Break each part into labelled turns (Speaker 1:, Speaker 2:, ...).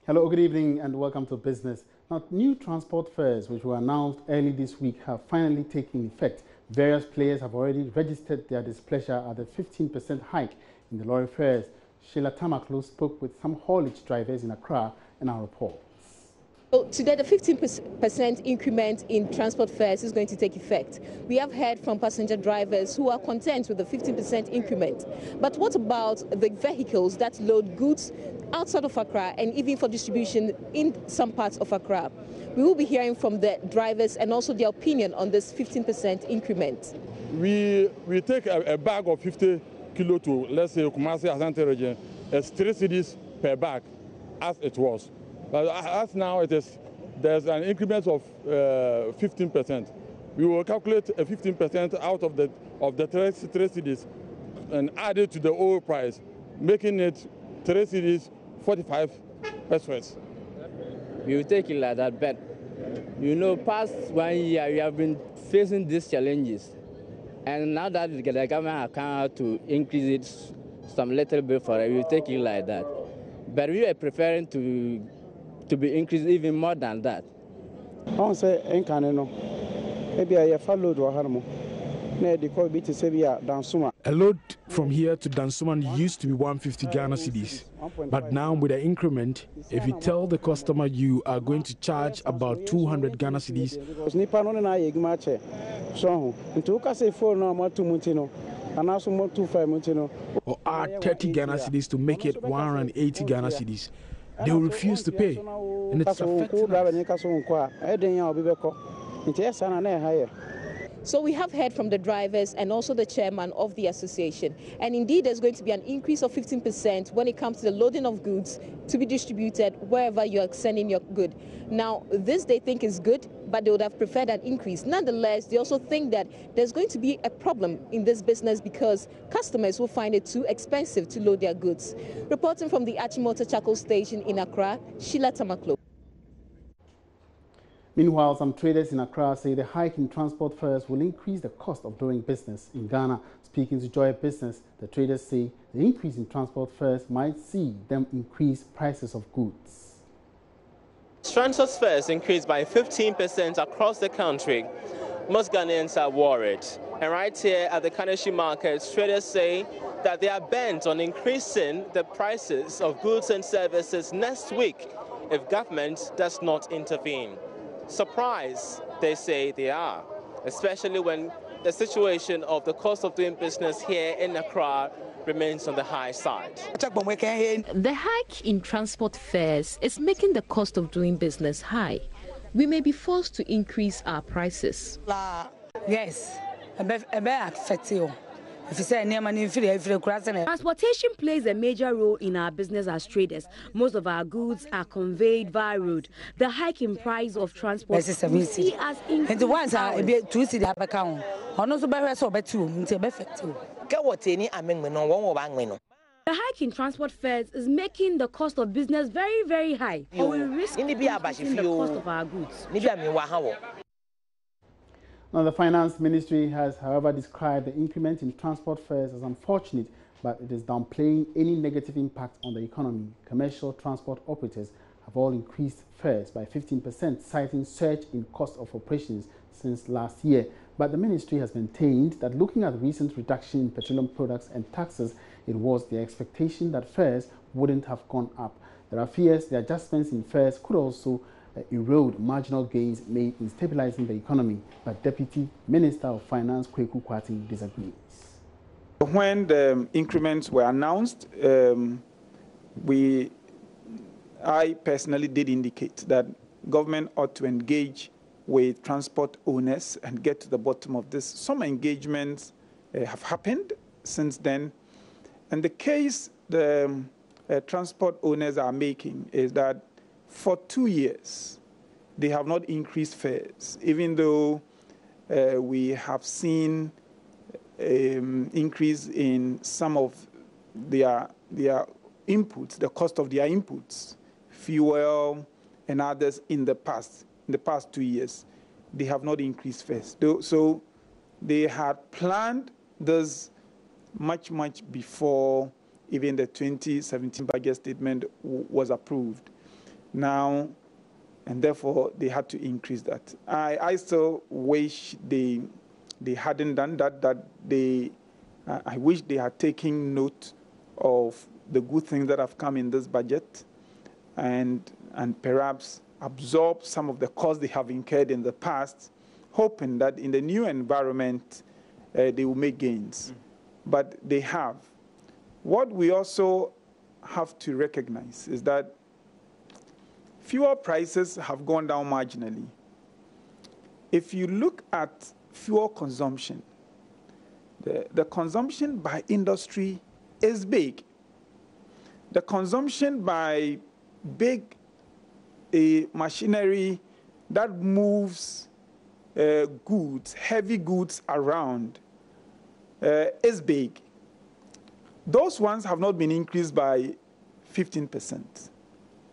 Speaker 1: Hello, good evening and welcome to Business. Now, new transport fares which were announced early this week have finally taken effect. Various players have already registered their displeasure at the 15% hike in the lorry fares. Sheila Tamaklo spoke with some haulage drivers in Accra in our report.
Speaker 2: So today, the 15% increment in transport fares is going to take effect. We have heard from passenger drivers who are content with the 15% increment. But what about the vehicles that load goods outside of Accra and even for distribution in some parts of Accra? We will be hearing from the drivers and also their opinion on this 15% increment.
Speaker 3: We take a bag of 50 kilo to, let's say, Kumasi Asante region, as 3 cedis per bag, as it was. But as now there's an increment of 15%. We will calculate a 15% out of the 3 cedis and add it to the old price, making it 3 cedis 45 pesos.
Speaker 4: We will take it like that, but past 1 year we have been facing these challenges, and now that the government has come out to increase it some little bit for it, we will take it like that. But we are preferring to be increased even more than that.
Speaker 5: I say maybe I follow
Speaker 6: a load from here to Dansoman used to be 150 Ghana cedis, but now with the increment, if you tell the customer you are going to charge about 200 Ghana cedis, or add 30 Ghana cedis to make it 180 Ghana cedis, they will refuse to pay, and it's affecting us.
Speaker 2: So we have heard from the drivers and also the chairman of the association. And indeed, there's going to be an increase of 15% when it comes to the loading of goods to be distributed wherever you're sending your good. Now, this they think is good, but they would have preferred an increase. Nonetheless, they also think that there's going to be a problem in this business because customers will find it too expensive to load their goods. Reporting from the Achimota Charcoal Station in Accra, Sheila Tamaklo.
Speaker 1: Meanwhile, some traders in Accra say the hike in transport fares will increase the cost of doing business in Ghana. Speaking to Joy Business, the traders say the increase in transport fares might see them increase prices of goods.
Speaker 7: Transport fares increased by 15% across the country. Most Ghanaians are worried. And right here at the Kaneshie market, traders say that they are bent on increasing the prices of goods and services next week if government does not intervene. Surprised, they say they are, especially when the situation of the cost of doing business here in Accra remains on the high side.
Speaker 2: The hike in transport fares is making the cost of doing business high. We may be forced to increase our prices.
Speaker 8: Yes,
Speaker 9: transportation plays a major role in our business as traders. Most of our goods are conveyed via road. The hike in price of transport we see as increased. The hike in transport fares is making the cost of business very, very high. Or we risk increasing the cost of our goods.
Speaker 1: Now, the Finance Ministry has, however, described the increment in transport fares as unfortunate, but it is downplaying any negative impact on the economy. Commercial transport operators have all increased fares by 15%, citing surge in cost of operations since last year. But the ministry has maintained that looking at the recent reduction in petroleum products and taxes, it was the expectation that fares wouldn't have gone up. There are fears the adjustments in fares could also erode marginal gains made in stabilizing the economy, but Deputy Minister of Finance Kweku Kwati disagrees.
Speaker 5: When the increments were announced, I personally did indicate that government ought to engage with transport owners and get to the bottom of this. Some engagements have happened since then, and the case the transport owners are making is that for 2 years, they have not increased fares, even though we have seen increase in some of their inputs, the cost of their inputs, fuel and others in the past 2 years. They have not increased fares. So they had planned this much before even the 2017 budget statement was approved. now, and therefore they had to increase that. I still wish they hadn't done that. I wish they had taken note of the good things that have come in this budget, and perhaps absorb some of the costs they have incurred in the past, hoping that in the new environment they will make gains. But they have. What we also have to recognize is that fuel prices have gone down marginally. If you look at fuel consumption, the consumption by industry is big. The consumption by big machinery that moves goods, heavy goods around, is big. Those ones have not been increased by 15%.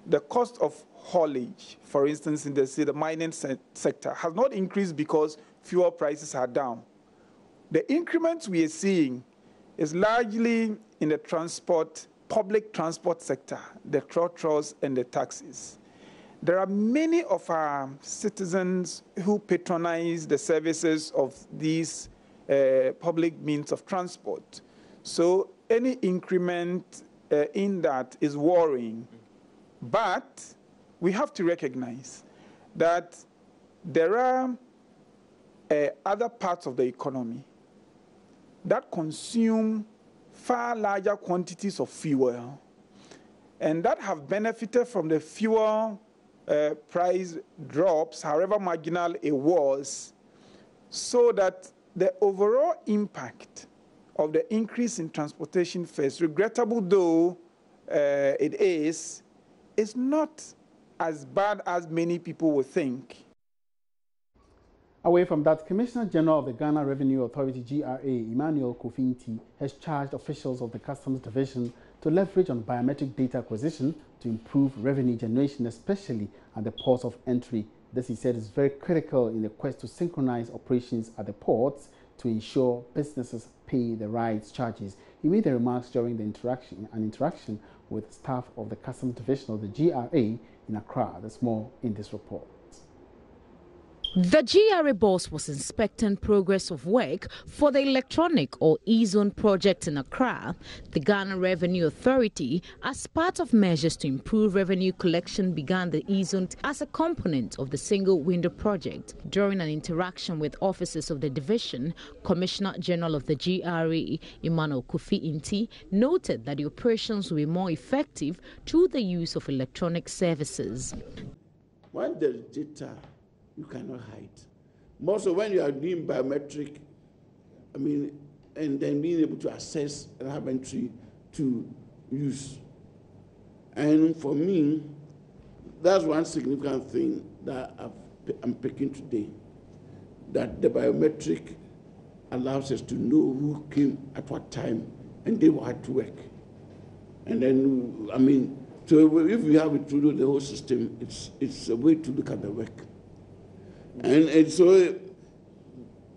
Speaker 5: The cost of haulage, for instance, in the mining sector, has not increased because fuel prices are down. The increments we are seeing is largely in the public transport sector, the trotros and the taxis. There are many of our citizens who patronize the services of these public means of transport. So any increment in that is worrying. But we have to recognize that there are other parts of the economy that consume far larger quantities of fuel and that have benefited from the fuel price drops, however marginal it was, so that the overall impact of the increase in transportation fares, regrettable though it is not as bad as many people would think.
Speaker 1: Away from that, Commissioner General of the Ghana Revenue Authority, GRA, Emmanuel Kofi Nti, has charged officials of the Customs Division to leverage on biometric data acquisition to improve revenue generation, especially at the ports of entry. This, he said, is very critical in the quest to synchronize operations at the ports to ensure businesses pay the right charges. He made the remarks during the interaction with staff of the Customs Division of the GRA in Accra. There's more in this report.
Speaker 8: The GRA boss was inspecting progress of work for the electronic or e-zone project in Accra. The Ghana Revenue Authority, as part of measures to improve revenue collection, began the e-zone as a component of the single window project. During an interaction with officers of the division, Commissioner General of the GRA, Emmanuel Kofi Nti, noted that the operations will be more effective through the use of electronic services.
Speaker 10: When there's data, you cannot hide. Most of when you are doing biometric, and then being able to access and have entry to use. And for me, that's one significant thing that I'm picking today, that the biometric allows us to know who came at what time and they had to work. And then, so if we have it through the whole system, it's a way to look at the work. And so,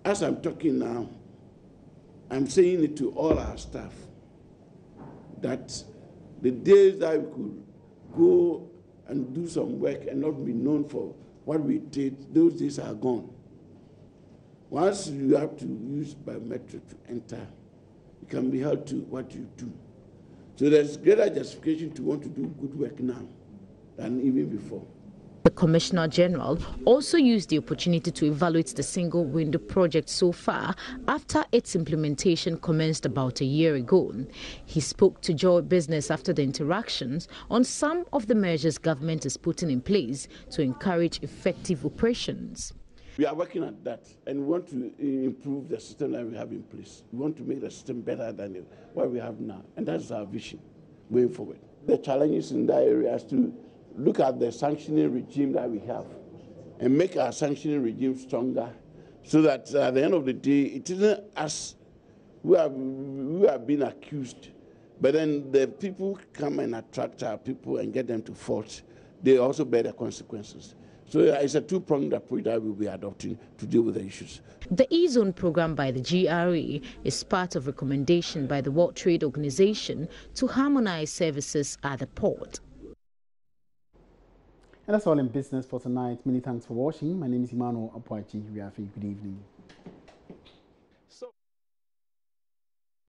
Speaker 10: as I'm talking now, I'm saying it to all our staff that the days that we could go and do some work and not be known for what we did, those days are gone. Once you have to use biometric to enter, you can be held to what you do. So there's greater justification to want to do good work now than even before.
Speaker 8: The Commissioner General also used the opportunity to evaluate the single window project so far after its implementation commenced about a year ago. He spoke to Joy Business after the interactions on some of the measures government is putting in place to encourage effective operations.
Speaker 10: We are working at that, and we want to improve the system that we have in place. We want to make the system better than what we have now, and that's our vision going forward. The challenges in that area is to look at the sanctioning regime that we have and make our sanctioning regime stronger so that at the end of the day, it isn't us who are being accused, but then the people come and attract our people and get them to fault. They also bear the consequences. So it's a two-pronged approach that we'll be adopting to deal with the issues.
Speaker 8: The e-zone program by the GRA is part of recommendation by the World Trade Organization to harmonize services at the port.
Speaker 1: And that's all in business for tonight. Many thanks for watching. My name is Emmanuel Apoachi. Good evening.